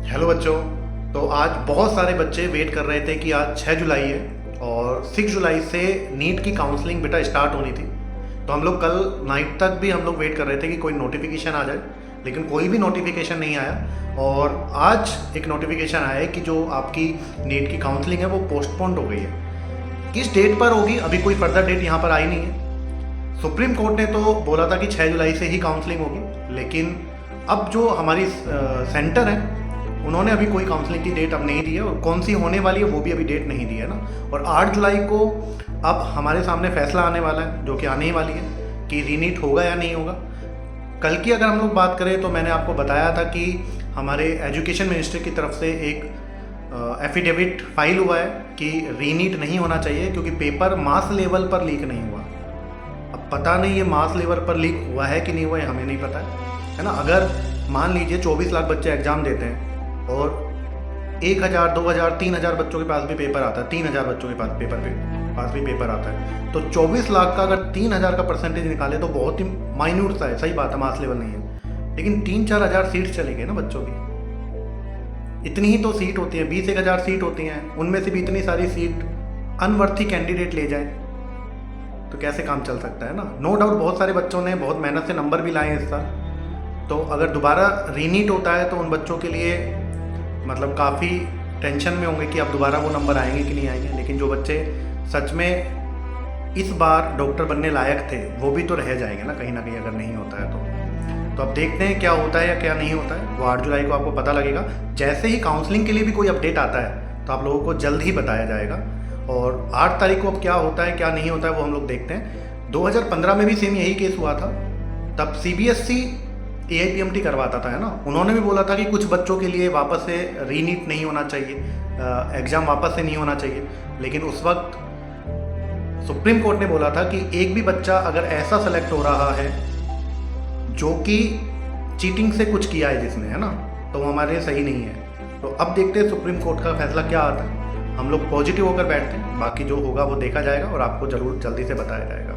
Hello बच्चों। तो आज बहुत सारे बच्चे वेट कर रहे थे कि आज 6 जुलाई है और 6 जुलाई से नीट की काउंसलिंग बेटा स्टार्ट होनी थी। तो हम लोग कल नाइट तक भी हम लोग वेट कर रहे थे कि कोई नोटिफिकेशन आ जाए, लेकिन कोई भी नोटिफिकेशन नहीं आया। और आज एक नोटिफिकेशन आया है कि जो आपकी नीट की काउंसलिंग है वो पोस्टपोन्ड हो गई है। किस डेट पर होगी अभी कोई फर्दर डेट यहाँ पर आई नहीं है। सुप्रीम कोर्ट ने तो बोला था कि 6 जुलाई से ही काउंसलिंग होगी, लेकिन अब जो हमारी सेंटर है उन्होंने अभी कोई काउंसलिंग की डेट अब नहीं दी है, और कौन सी होने वाली है वो भी अभी डेट नहीं दी है ना। और 8 जुलाई को अब हमारे सामने फैसला आने वाला है, जो कि आने ही वाली है कि रीनीट होगा या नहीं होगा। कल की अगर हम लोग बात करें तो मैंने आपको बताया था कि हमारे एजुकेशन मिनिस्ट्री की तरफ से एक एफिडेविट फाइल हुआ है कि रीनीट नहीं होना चाहिए, क्योंकि पेपर मास लेवल पर लीक नहीं हुआ। अब पता नहीं ये मास लेवल पर लीक हुआ है कि नहीं हुआ है, हमें नहीं पता है ना। अगर मान लीजिए 24 लाख बच्चे एग्ज़ाम देते हैं और 1000, 2000, 3000 बच्चों के पास भी पेपर आता है, 3000 बच्चों के पास भी पेपर आता है, तो 24 लाख का अगर 3000 का परसेंटेज निकाले तो बहुत ही माइन्यूट सा है। सही बात है, मास लेवल नहीं है, लेकिन 3-4 हज़ार सीट्स चली गई ना बच्चों की। इतनी ही तो सीट होती है, 20-1000 सीट होती हैं, उनमें से भी इतनी सारी सीट अनवर्थी कैंडिडेट ले जाए तो कैसे काम चल सकता है ना। नो डाउट बहुत सारे बच्चों ने बहुत मेहनत से नंबर भी लाए हैं इस साल, तो अगर दोबारा रीनीट होता है तो उन बच्चों के लिए मतलब काफ़ी टेंशन में होंगे कि अब दोबारा वो नंबर आएंगे कि नहीं आएंगे। लेकिन जो बच्चे सच में इस बार डॉक्टर बनने लायक थे वो भी तो रह जाएंगे ना कहीं अगर नहीं होता है तो अब देखते हैं क्या होता है या क्या नहीं होता है। वो 8 जुलाई को आपको पता लगेगा। जैसे ही काउंसलिंग के लिए भी कोई अपडेट आता है तो आप लोगों को जल्द ही बताया जाएगा। और 8 तारीख को अब क्या होता है क्या नहीं होता है वो हम लोग देखते हैं। 2015 में भी सेम यही केस हुआ था, तब CBSE AIPMT करवाता था, है ना। उन्होंने भी बोला था कि कुछ बच्चों के लिए वापस से रीनीट नहीं होना चाहिए, एग्ज़ाम वापस से नहीं होना चाहिए। लेकिन उस वक्त सुप्रीम कोर्ट ने बोला था कि एक भी बच्चा अगर ऐसा सेलेक्ट हो रहा है जो कि चीटिंग से कुछ किया है जिसने, है ना, तो वो हमारे लिए सही नहीं है। तो अब देखते हैं सुप्रीम कोर्ट का फैसला क्या आता है। हम लोग पॉजिटिव होकर बैठते हैं, बाकी जो होगा वो देखा जाएगा और आपको ज़रूर जल्दी से बताया जाएगा।